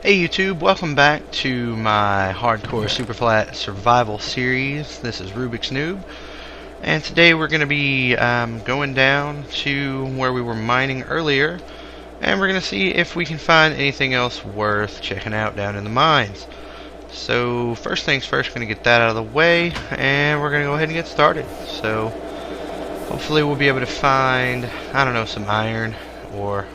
Hey YouTube, welcome back to my hardcore Superflat survival series. This is Rubik's Noob, and today we're going to be going down to where we were mining earlier, and we're going to see if we can find anything else worth checking out down in the mines. So first things first, going to get that out of the way, and we're going to go ahead and get started. So hopefully we'll be able to find, I don't know, some iron or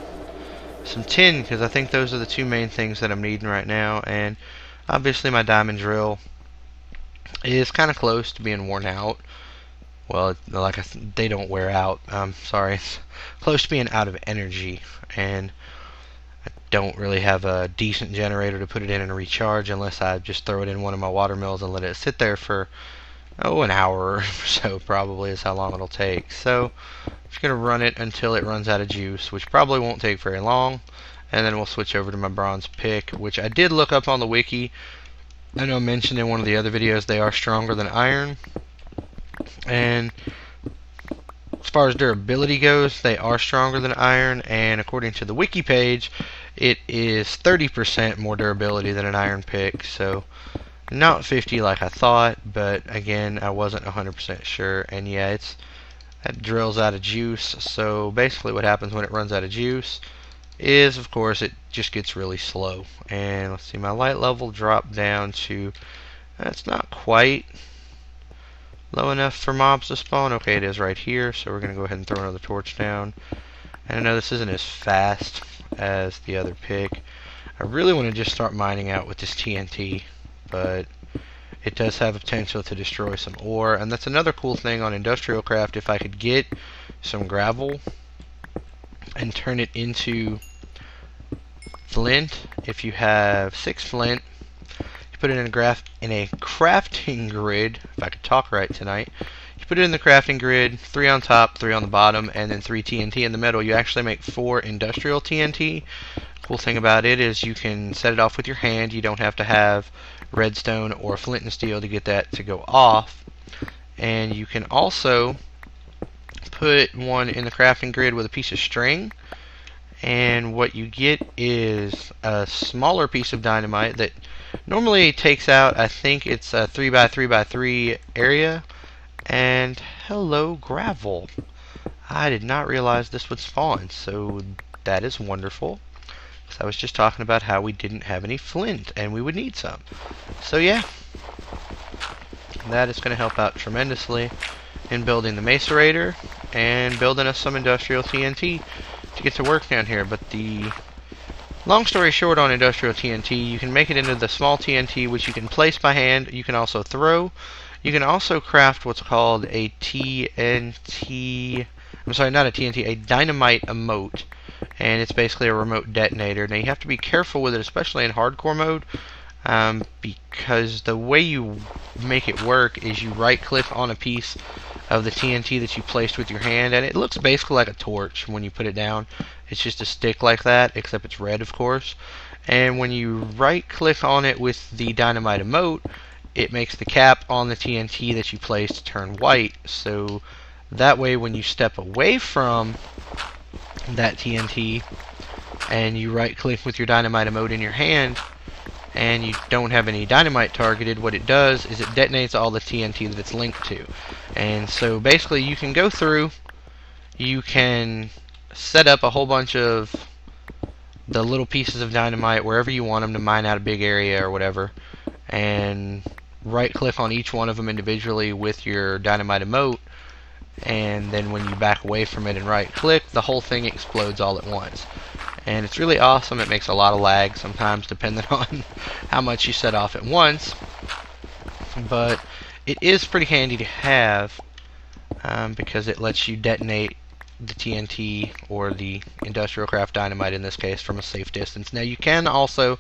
some tin, because I think those are the two main things that I'm needing right now. And obviously my diamond drill is kind of close to being worn out. Well, they don't wear out. Sorry, it's close to being out of energy, and I don't really have a decent generator to put it in and recharge unless I just throw it in one of my water mills and let it sit there for an hour or so. Probably is how long it'll take. So I'm just going to run it until it runs out of juice, which probably won't take very long, and then we'll switch over to my bronze pick, which I did look up on the wiki. I know I mentioned in one of the other videos they are stronger than iron, and as far as durability goes, they are stronger than iron, and according to the wiki page, it is 30% more durability than an iron pick. So not 50 like I thought, but again, I wasn't 100% sure. And yeah, that drill's out of juice. So basically what happens when it runs out of juice is, of course, it just gets really slow. And let's see, my light level dropped down to, that's not quite low enough for mobs to spawn. Okay, it is right here, so we're going to go ahead and throw another torch down. And I know this isn't as fast as the other pick. I really want to just start mining out with this TNT, but it does have a potential to destroy some ore. And that's another cool thing on IndustrialCraft. If I could get some gravel and turn it into flint, if you have 6 flint, you put it in a crafting grid. If I could talk right tonight, you put it in the crafting grid, 3 on top, 3 on the bottom, and then 3 TNT in the middle. You actually make 4 industrial TNT. Cool thing about it is you can set it off with your hand. You don't have to have redstone or flint and steel to get that to go off. And you can also put one in the crafting grid with a piece of string, and what you get is a smaller piece of dynamite that normally takes out, I think it's a 3x3x3 area. And hello, gravel. I did not realize this would spawn, so that is wonderful. I was just talking about how we didn't have any flint and we would need some. So yeah, that is going to help out tremendously in building the Macerator and building us some industrial TNT to get to work down here. But the long story short on industrial TNT, you can make it into the small TNT, which you can place by hand. You can also throw. You can also craft what's called a TNT, I'm sorry, not a TNT, a dynamite emote. And it's basically a remote detonator. Now you have to be careful with it, especially in hardcore mode, because the way you make it work is you right click on a piece of the TNT that you placed with your hand, and it looks basically like a torch when you put it down. It's just a stick like that, except it's red, of course. And when you right click on it with the dynamite emote, it makes the cap on the TNT that you placed turn white. So that way when you step away from that TNT and you right click with your dynamite emote in your hand and you don't have any dynamite targeted, what it does is it detonates all the TNT that it's linked to. And so basically you can go through, you can set up a whole bunch of the little pieces of dynamite wherever you want them to mine out a big area or whatever, and right click on each one of them individually with your dynamite emote. And then when you back away from it and right click, the whole thing explodes all at once. And it's really awesome. It makes a lot of lag sometimes depending on how much you set off at once, but it is pretty handy to have, because it lets you detonate the TNT or the IndustrialCraft dynamite in this case from a safe distance. Now you can also,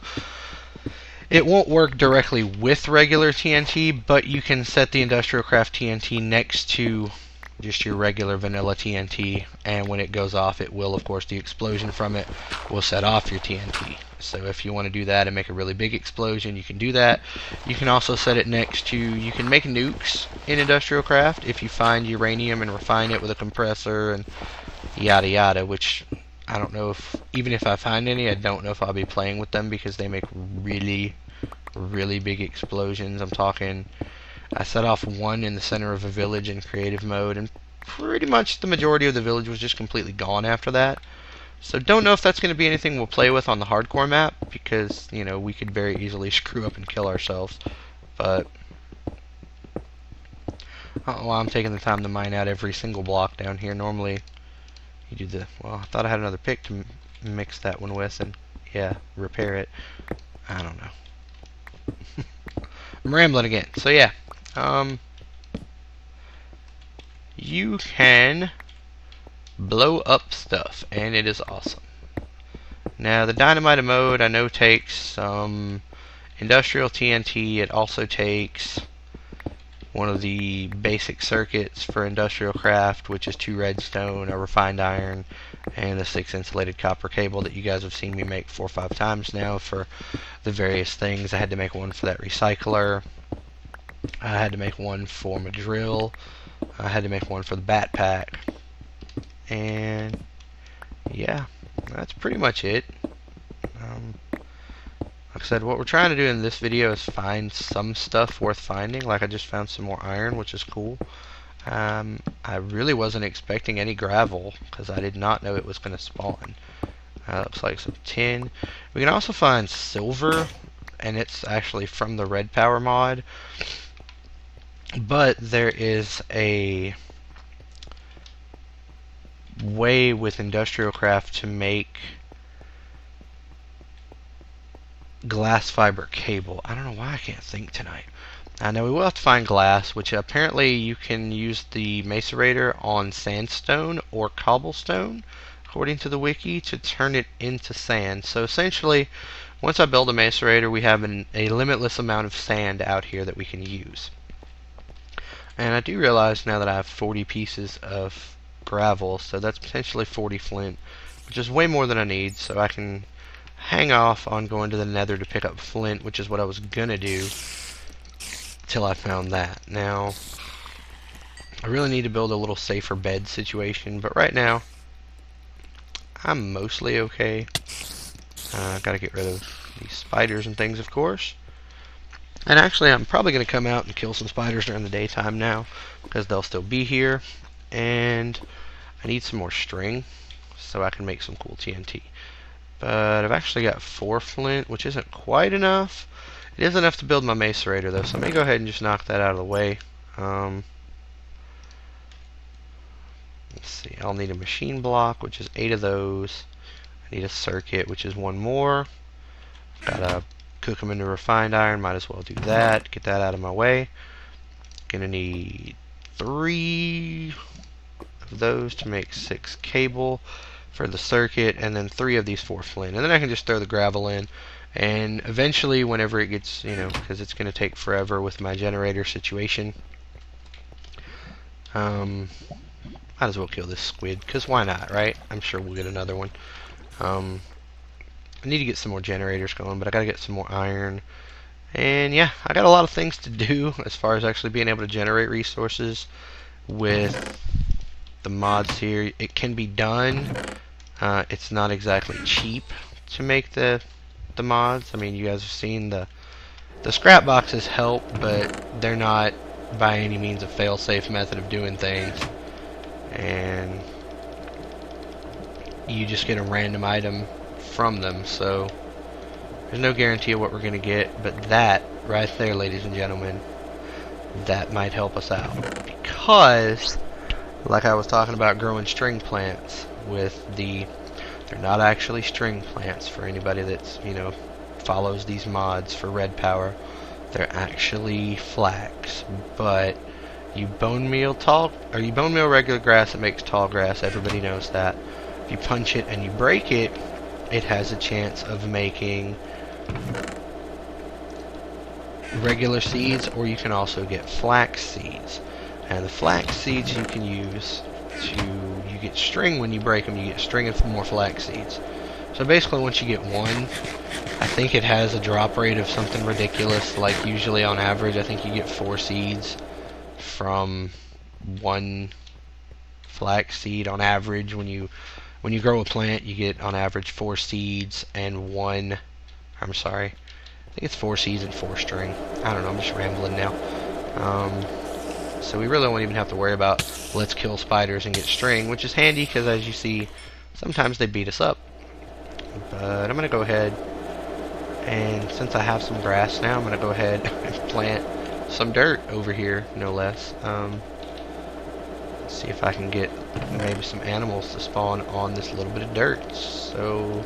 it won't work directly with regular TNT, but you can set the IndustrialCraft TNT next to just your regular vanilla TNT, and when it goes off, it will, of course, the explosion from it will set off your TNT. So if you want to do that and make a really big explosion, you can do that. You can also set it next to, you can make nukes in IndustrialCraft if you find uranium and refine it with a compressor and yada yada, which I don't know if, even if I find any, I don't know if I'll be playing with them because they make really, really big explosions. I'm talking, I set off one in the center of a village in creative mode, and pretty much the majority of the village was just completely gone after that. So don't know if that's going to be anything we'll play with on the hardcore map, because, you know, we could very easily screw up and kill ourselves. But I don't know why I'm taking the time to mine out every single block down here. Normally you do the, well, I thought I had another pick to mix that one with, and yeah, repair it. I don't know. I'm rambling again. So yeah, you can blow up stuff, and it is awesome. Now the dynamite mode I know takes some industrial TNT. It also takes one of the basic circuits for IndustrialCraft, which is 2 redstone, a refined iron, and a 6 insulated copper cable that you guys have seen me make 4 or 5 times now for the various things. I had to make one for that recycler. I had to make one for my drill. I had to make one for the backpack. And yeah, that's pretty much it. Like I said, what we're trying to do in this video is find some stuff worth finding. Like I just found some more iron, which is cool. I really wasn't expecting any gravel because I did not know it was going to spawn. Looks like some tin. We can also find silver, and it's actually from the Redpower mod. But there is a way with IndustrialCraft to make glass fiber cable. I don't know why I can't think tonight. Now we will have to find glass, which apparently you can use the Macerator on sandstone or cobblestone, according to the wiki, to turn it into sand. So essentially, once I build a Macerator, we have a limitless amount of sand out here that we can use. And I do realize now that I have 40 pieces of gravel, so that's potentially 40 flint, which is way more than I need, so I can hang off on going to the nether to pick up flint, which is what I was gonna do till I found that. Now I really need to build a little safer bed situation, but right now I'm mostly okay. Gotta get rid of these spiders and things, of course. And actually I'm probably gonna come out and kill some spiders during the daytime now, because they'll still be here. And I need some more string so I can make some cool TNT. But I've actually got 4 flint, which isn't quite enough. It is enough to build my Macerator, though, so I'm going to go ahead and just knock that out of the way. Let's see, I'll need a machine block, which is 8 of those. I need a circuit, which is 1 more. Gotta cook them into refined iron, might as well do that. Get that out of my way. Gonna need 3 of those to make 6 cable for the circuit, and then 3 of these 4 flint, and then I can just throw the gravel in, and eventually whenever it gets, you know, because it's going to take forever with my generator situation, might as well kill this squid, because why not, right? I'm sure we'll get another one. I need to get some more generators going, but I gotta get some more iron, and yeah, I got a lot of things to do as far as actually being able to generate resources with the mods here. It can be done. It's not exactly cheap to make the mods. I mean, you guys have seen the scrap boxes help, but they're not by any means a fail-safe method of doing things. And you just get a random item from them, so there's no guarantee of what we're going to get. But that right there, ladies and gentlemen, that might help us out, because like I was talking about growing string plants with they're not actually string plants for anybody that's, you know, follows these mods for Redpower. They're actually flax, but you bone meal regular grass, it makes tall grass. Everybody knows that. If you punch it and you break it, it has a chance of making regular seeds, or you can also get flax seeds. And the flax seeds you can use you get string when you break them. You get string and more flax seeds. So basically, once you get one, I think it has a drop rate of something ridiculous. Like usually on average, I think you get 4 seeds from 1 flax seed on average when you when you grow a plant, you get on average 4 seeds and 1. I'm sorry, I think it's 4 seeds and 4 string. I don't know. I'm just rambling now. So we really won't even have to worry about let's kill spiders and get string, which is handy because, as you see, sometimes they beat us up. But I'm going to go ahead, and since I have some grass now, I'm going to go ahead and plant some dirt over here, no less. Let's see if I can get maybe some animals to spawn on this little bit of dirt. So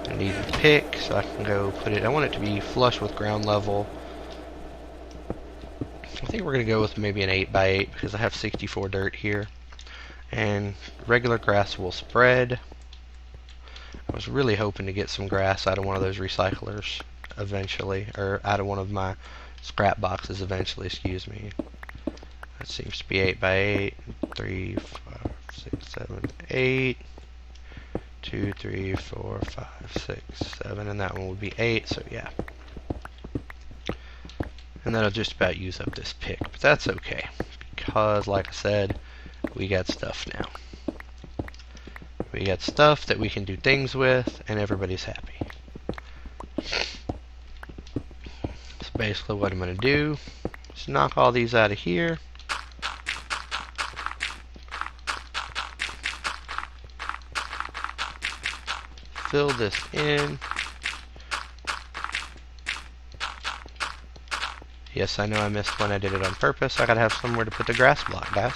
I need a pick so I can go put it. I want it to be flush with ground level. I think we're going to go with maybe an 8x8 because I have 64 dirt here. And regular grass will spread. I was really hoping to get some grass out of one of those recyclers eventually, or out of one of my scrap boxes eventually, excuse me. That seems to be 8x8. 3, 5, 6, 7, 8. 2, 3, 4, 5, 6, 7, and that one would be 8, so yeah. And that'll just about use up this pick, but that's okay, because like I said, we got stuff now. We got stuff that we can do things with, and everybody's happy. So basically what I'm going to do is knock all these out of here. Fill this in. Yes, I know I missed when I did it on purpose. I gotta have somewhere to put the grass block, guys.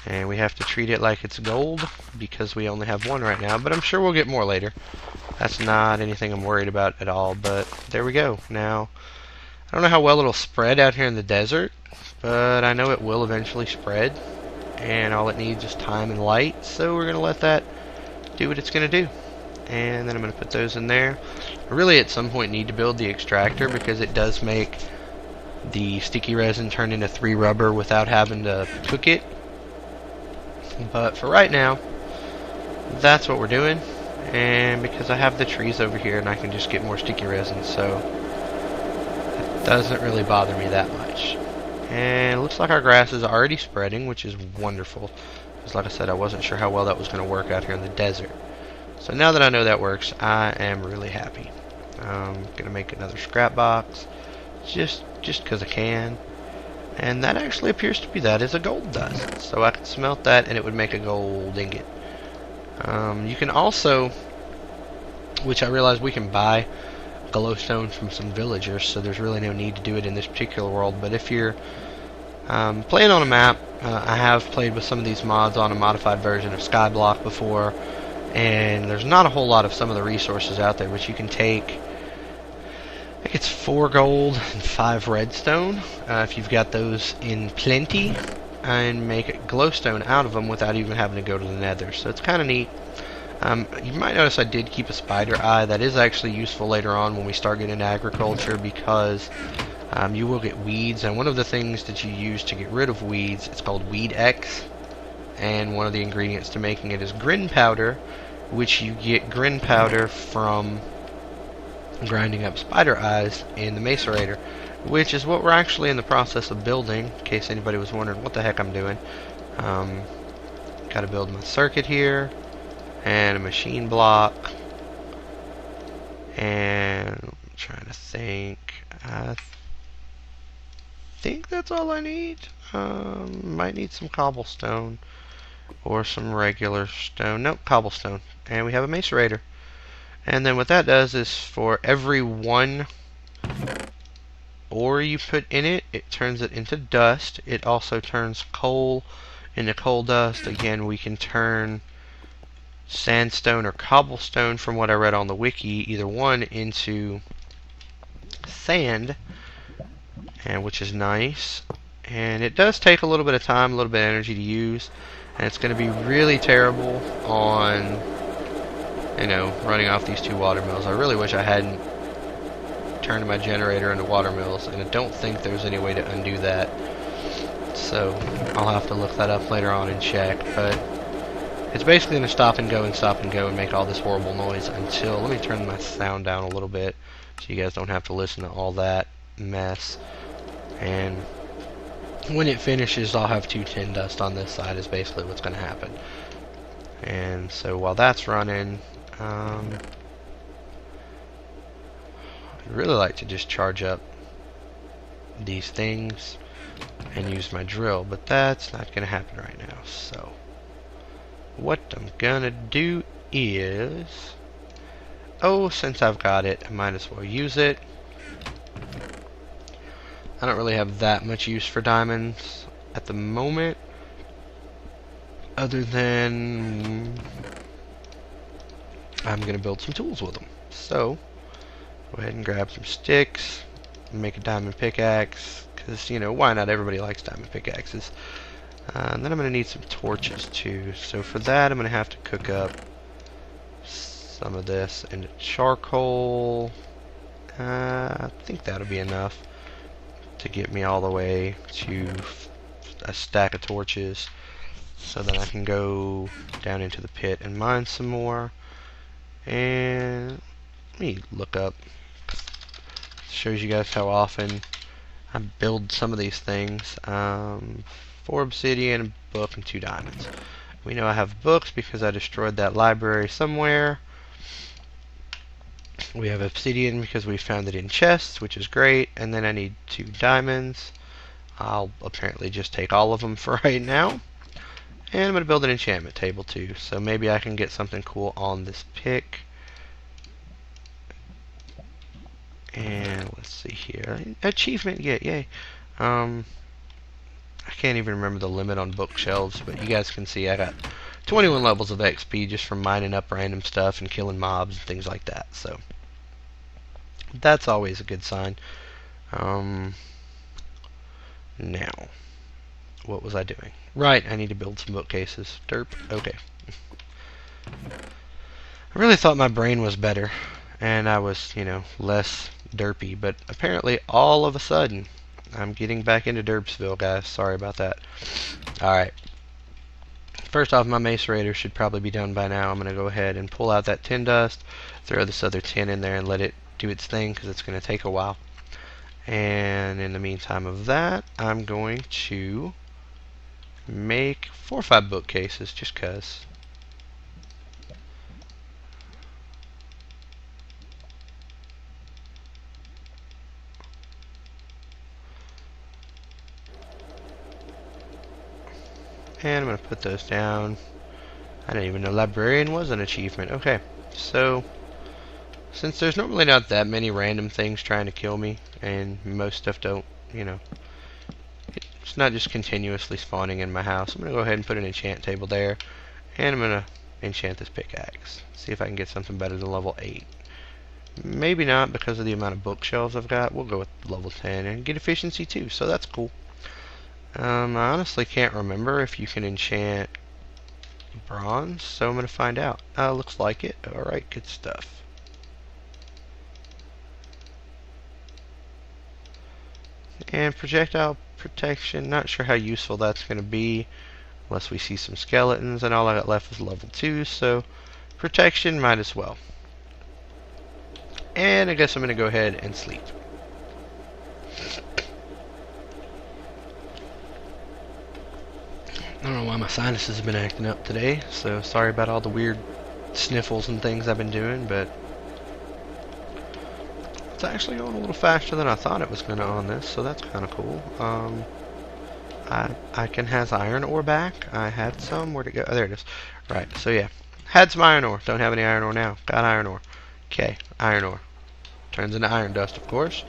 And we have to treat it like it's gold because we only have 1 right now, but I'm sure we'll get more later. That's not anything I'm worried about at all, but there we go. Now, I don't know how well it'll spread out here in the desert, but I know it will eventually spread, and all it needs is time and light, so we're gonna let that do what it's gonna do. And then I'm going to put those in there. I really at some point need to build the extractor because it does make the sticky resin turn into 3 rubber without having to cook it. But for right now, that's what we're doing. And because I have the trees over here and I can just get more sticky resin, so it doesn't really bother me that much. And it looks like our grass is already spreading, which is wonderful. Because like I said, I wasn't sure how well that was going to work out here in the desert. So now that I know that works, I am really happy. I'm going to make another scrap box, just because I can. And that actually appears to be that is a gold dust. So I can smelt that and it would make a gold ingot. You can also, which I realize we can buy glowstone from some villagers, so there's really no need to do it in this particular world. But if you're playing on a map, I have played with some of these mods on a modified version of Skyblock before. And there's not a whole lot of some of the resources out there, but you can take, I think it's 4 gold and 5 redstone, if you've got those in plenty, and make a glowstone out of them without even having to go to the nether. So it's kind of neat. You might notice I did keep a spider eye. That is actually useful later on when we start getting into agriculture, because you will get weeds, and one of the things that you use to get rid of weeds, it's called Weed X. And one of the ingredients to making it is grin powder, which you get grin powder from grinding up spider eyes in the Macerator, which is what we're actually in the process of building, in case anybody was wondering what the heck I'm doing. Got to build my circuit here, and a machine block, and I'm trying to think. I think that's all I need. Might need some cobblestone. Or some regular stone. Nope, cobblestone. And we have a macerator. And then what that does is for every 1 ore you put in it, it turns it into dust. It also turns coal into coal dust. Again, we can turn sandstone or cobblestone, from what I read on the wiki, either one into sand, and which is nice. And it does take a little bit of time, a little bit of energy to use. And it's going to be really terrible on, you know, running off these 2 water mills. I really wish I hadn't turned my generator into water mills, and I don't think there's any way to undo that. So I'll have to look that up later on and check. But it's basically going to stop and go and make all this horrible noise until, let me turn my sound down a little bit so you guys don't have to listen to all that mess. And when it finishes, I'll have 2 tin dust on this side is basically what's going to happen. And so while that's running, I'd really like to just charge up these things and use my drill, but that's not going to happen right now. So what I'm going to do is, since I've got it, I might as well use it. I don't really have that much use for diamonds at the moment, other than I'm going to build some tools with them. So go ahead and grab some sticks and make a diamond pickaxe, because, you know, why not? Everybody likes diamond pickaxes. And then I'm going to need some torches too. So for that, I'm going to have to cook up some of this into charcoal. I think that'll be enough to get me all the way to a stack of torches, so that I can go down into the pit and mine some more. And let me look up. Shows you guys how often I build some of these things. 4 obsidian, a book, and 2 diamonds. We know I have books because I destroyed that library somewhere. We have obsidian because we found it in chests, which is great. And then I need 2 diamonds. I'll apparently just take all of them for right now. And I'm going to build an enchantment table too. So maybe I can get something cool on this pick. And let's see here. Achievement get, yay. I can't even remember the limit on bookshelves, but you guys can see I got 21 levels of XP just from mining up random stuff and killing mobs and things like that. So that's always a good sign. Now, what was I doing? Right, I need to build some bookcases. Derp. Okay. I really thought my brain was better and I was, you know, less derpy, but apparently all of a sudden I'm getting back into Derpsville, guys. Sorry about that. Alright. First off, my Macerator should probably be done by now. I'm going to go ahead and pull out that tin dust, throw this other tin in there, and let it do its thing, because it's going to take a while. And in the meantime of that, I'm going to make 4 or 5 bookcases, just because. And I'm going to put those down. I didn't even know librarian was an achievement. Okay, so since there's normally not that many random things trying to kill me, and most stuff don't, you know, it's not just continuously spawning in my house, I'm going to go ahead and put an enchant table there, and I'm going to enchant this pickaxe. See if I can get something better than level 8. Maybe not because of the amount of bookshelves I've got. We'll go with level 10 and get efficiency too, so that's cool. I honestly can't remember if you can enchant bronze, so I'm going to find out. Looks like it. Alright, good stuff. And projectile protection, not sure how useful that's going to be unless we see some skeletons, and all I got left is level 2, so protection might as well. And I guess I'm going to go ahead and sleep. I don't know why my sinuses have been acting up today, so sorry about all the weird sniffles and things I've been doing, but it's actually going a little faster than I thought it was going to on this, so that's kind of cool. I can have iron ore back. I had some. Where'd it go? Oh, there it is. Right, so yeah. Had some iron ore. Don't have any iron ore now. Got iron ore. Okay, iron ore. Turns into iron dust, of course.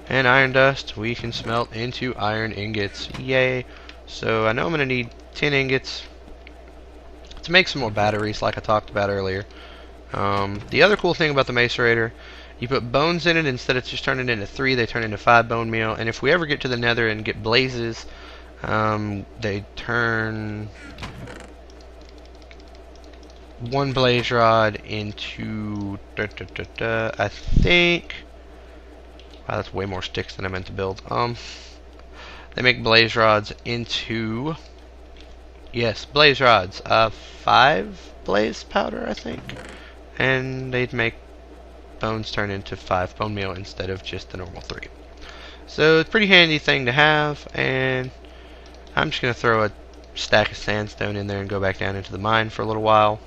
And iron dust we can smelt into iron ingots. Yay. So I know I'm going to need 10 ingots to make some more batteries like I talked about earlier. The other cool thing about the Macerator, you put bones in it, instead of just turning it into 3, they turn into 5 bone meal. And if we ever get to the nether and get blazes, they turn 1 blaze rod into, I think, wow, that's way more sticks than I meant to build. They make blaze rods into, yes, blaze rods, 5 blaze powder, I think, and they'd make bones turn into 5 bone meal instead of just the normal 3. So it's a pretty handy thing to have, and I'm just going to throw a stack of sandstone in there and go back down into the mine for a little while.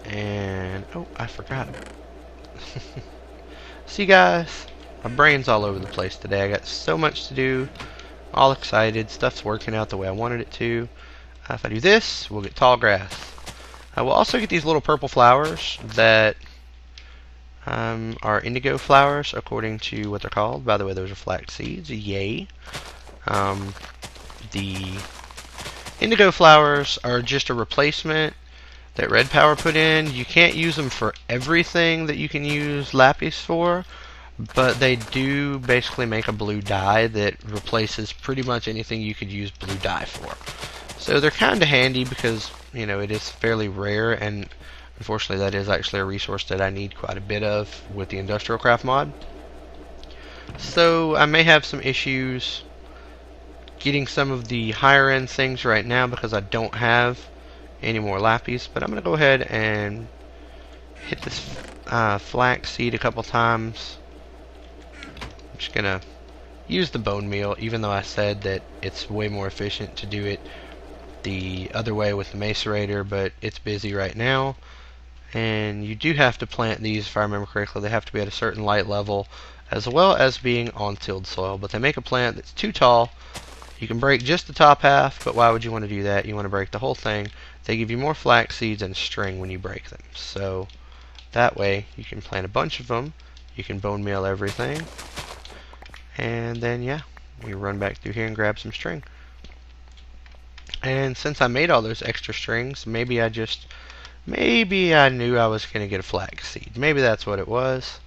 And oh, I forgot. See guys, my brain's all over the place today. I got so much to do, all excited, stuff's working out the way I wanted it to. If I do this, we'll get tall grass. I will also get these little purple flowers that are indigo flowers according to what they're called. By the way, those are flax seeds. Yay. The indigo flowers are just a replacement that Redpower put in. You can't use them for everything that you can use lapis for, but they do basically make a blue dye that replaces pretty much anything you could use blue dye for. So they're kind of handy because, you know, it is fairly rare, and unfortunately that is actually a resource that I need quite a bit of with the IndustrialCraft mod. So I may have some issues getting some of the higher end things right now because I don't have any more lapis, but I'm going to go ahead and hit this flax seed a couple times. I'm just going to use the bone meal, even though I said that it's way more efficient to do it the other way with the Macerator, but it's busy right now. And you do have to plant these, if I remember correctly. They have to be at a certain light level, as well as being on tilled soil. But they make a plant that's too tall. You can break just the top half, but why would you want to do that? You want to break the whole thing. They give you more flax seeds and string when you break them. So that way you can plant a bunch of them. You can bone meal everything. And then, yeah, we run back through here and grab some string. And since I made all those extra strings, maybe I knew I was going to get a flax seed. Maybe that's what it was.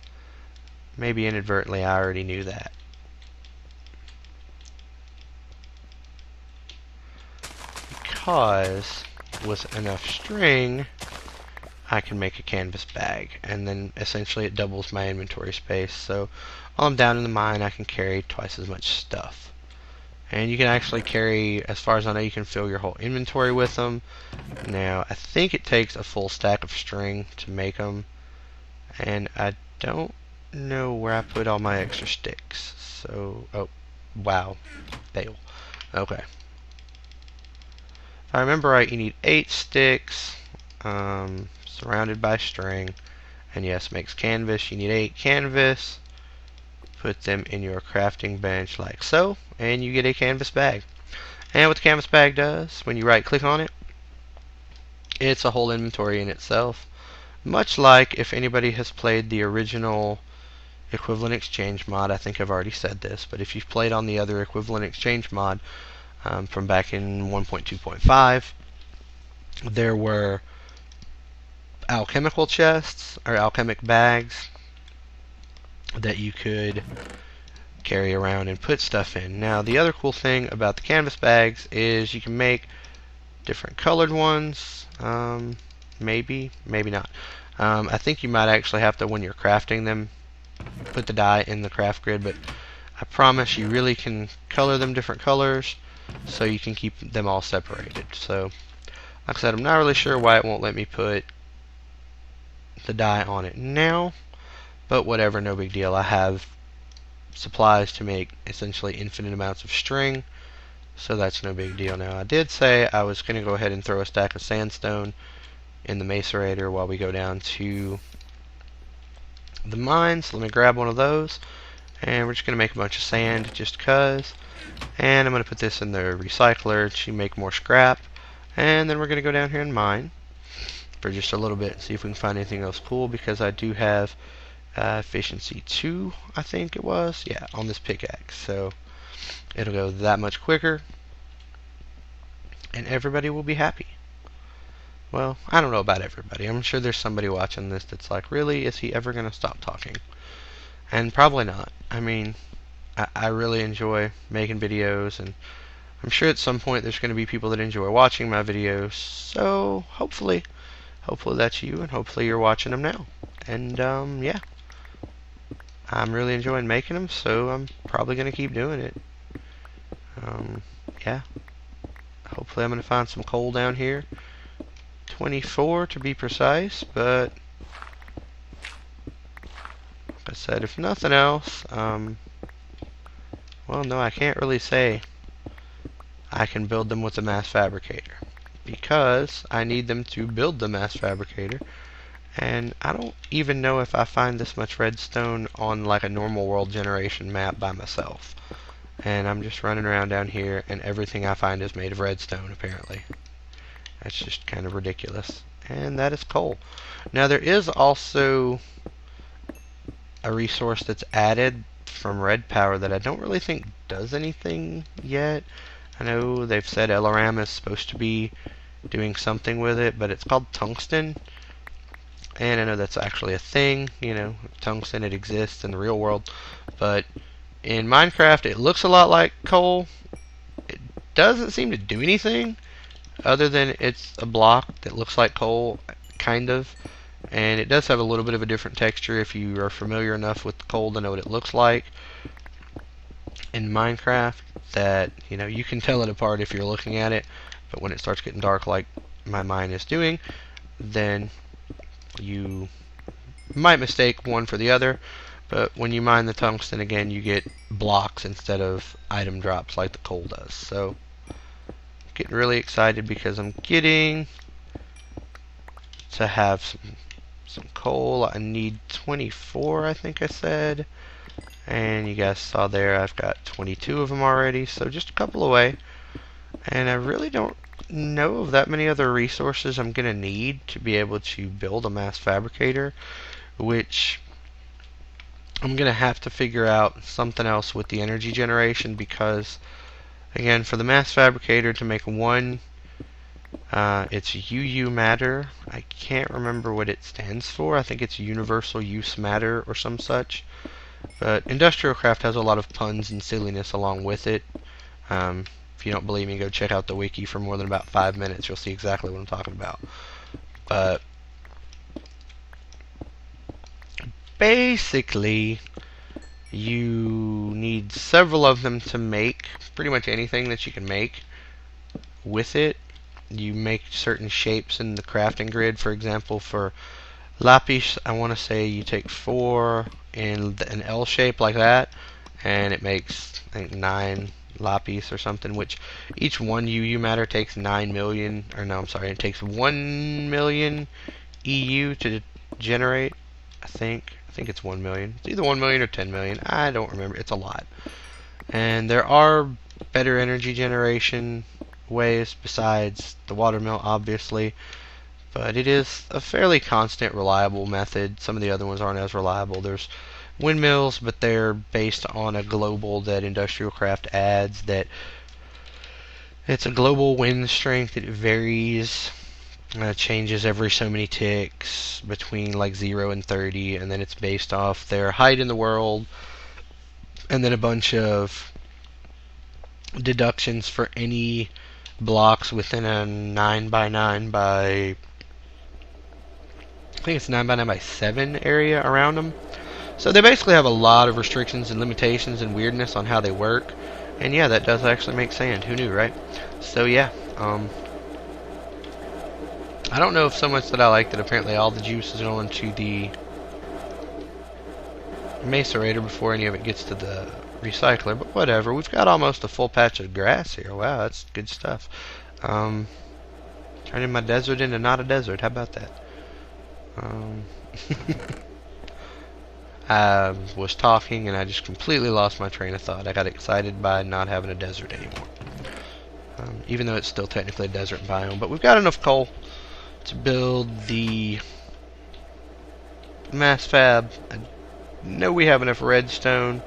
Maybe inadvertently I already knew that. Because with enough string, I can make a canvas bag, and then essentially it doubles my inventory space. So while I'm down in the mine, I can carry twice as much stuff. And you can actually carry, as far as I know, you can fill your whole inventory with them. Now, I think it takes a full stack of string to make them, and I don't know where I put all my extra sticks. So, oh, wow, fail. Okay. If I remember right, you need 8 sticks, surrounded by string, and yes, makes canvas. You need 8 canvas. Put them in your crafting bench like so, and you get a canvas bag. And what the canvas bag does, when you right click on it, it's a whole inventory in itself. Much like if anybody has played the original equivalent exchange mod, I think I've already said this, but if you've played on the other equivalent exchange mod from back in 1.2.5, there were alchemical chests or alchemic bags that you could carry around and put stuff in. Now, the other cool thing about the canvas bags is you can make different colored ones. Maybe not. I think you might actually have to, when you're crafting them, put the dye in the craft grid, but I promise you really can color them different colors so you can keep them all separated. So, like I said, I'm not really sure why it won't let me put the dye on it now. But whatever, no big deal. I have supplies to make essentially infinite amounts of string, so that's no big deal. Now, I did say I was going to go ahead and throw a stack of sandstone in the Macerator while we go down to the mines. So let me grab one of those, and we're just going to make a bunch of sand just because. And I'm going to put this in the recycler to make more scrap, and then we're going to go down here and mine for just a little bit and see if we can find anything else cool, because I do have efficiency 2, I think it was, yeah, on this pickaxe, so it'll go that much quicker and everybody will be happy. Well, I don't know about everybody. I'm sure there's somebody watching this that's like, really, is he ever gonna stop talking? And probably not. I mean, I really enjoy making videos, and I'm sure at some point there's going to be people that enjoy watching my videos, so hopefully that's you, and hopefully you're watching them now. And yeah, I'm really enjoying making them, so I'm probably going to keep doing it. Yeah, hopefully I'm going to find some coal down here. 24 to be precise, but like I said, if nothing else, well, no, I can't really say. I can build them with the mass fabricator, because I need them to build the mass fabricator. And I don't even know if I find this much redstone on like a normal world generation map by myself. And I'm just running around down here, and everything I find is made of redstone, apparently. That's just kind of ridiculous. And that is coal. Now, there is also a resource that's added from Redpower that I don't really think does anything yet. I know they've said LRAM is supposed to be doing something with it, but it's called tungsten. And I know that's actually a thing, you know, tungsten, it exists in the real world. But in Minecraft, it looks a lot like coal. It doesn't seem to do anything other than it's a block that looks like coal, kind of. And it does have a little bit of a different texture if you are familiar enough with coal to know what it looks like in Minecraft, that, you know, you can tell it apart if you're looking at it. But when it starts getting dark like my mine is doing, then you might mistake one for the other. But when you mine the tungsten again, you get blocks instead of item drops like the coal does. So getting really excited because I'm getting to have some coal. I need 24, I think I said. And you guys saw there I've got 22 of them already, so just a couple away. And I really don't know of that many other resources I'm going to need to be able to build a mass fabricator, which I'm going to have to figure out something else with the energy generation, because again, for the mass fabricator to make one, it's UU matter. I can't remember what it stands for. I think it's universal use matter or some such. But IndustrialCraft has a lot of puns and silliness along with it. If you don't believe me, go check out the wiki for more than about 5 minutes. You'll see exactly what I'm talking about. But basically, you need several of them to make pretty much anything that you can make with it. You make certain shapes in the crafting grid. For example, for lapis, I want to say you take 4 in an L shape like that, and it makes, I think, 9 lapis or something, which each one UU matter takes 9 million, or no, I'm sorry, it takes 1 million EU to generate. I think it's 1 million. It's either 1 million or 10 million. I don't remember. It's a lot. And there are better energy generation ways besides the water mill, obviously. But it is a fairly constant, reliable method. Some of the other ones aren't as reliable. There's windmills, but they're based on a global that IndustrialCraft adds, that it's a global wind strength. It varies, changes every so many ticks between like 0 and 30, and then it's based off their height in the world, and then a bunch of deductions for any blocks within a 9 by 9 by, I think it's 9 by 9 by 7 area around them. So they basically have a lot of restrictions and limitations and weirdness on how they work. And yeah, that does actually make sand. Who knew, right? So yeah, I don't know if so much that I like that apparently all the juice is going to the Macerator before any of it gets to the recycler, but whatever. We've got almost a full patch of grass here. Wow, that's good stuff. Turning my desert into not a desert. How about that? I was talking and I just completely lost my train of thought. I got excited by not having a desert anymore. Even though it's still technically a desert biome. But we've got enough coal to build the mass fab. I know we have enough redstone.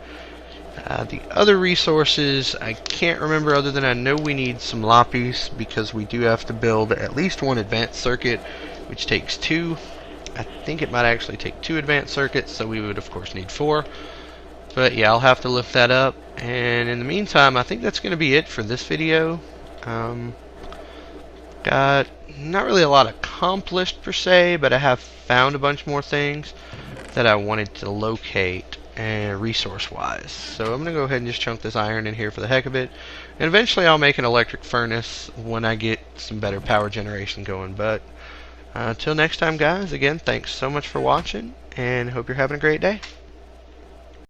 The other resources I can't remember, other than I know we need some lapis, because we do have to build at least one advanced circuit, which takes 2. I think it might actually take 2 advanced circuits, so we would of course need 4. But yeah, I'll have to look that up. And in the meantime, I think that's going to be it for this video. Got not really a lot accomplished per se, but I have found a bunch more things that I wanted to locate and resource-wise. So I'm going to go ahead and just chunk this iron in here for the heck of it. And eventually I'll make an electric furnace when I get some better power generation going. But until next time, guys, again, thanks so much for watching, and hope you're having a great day.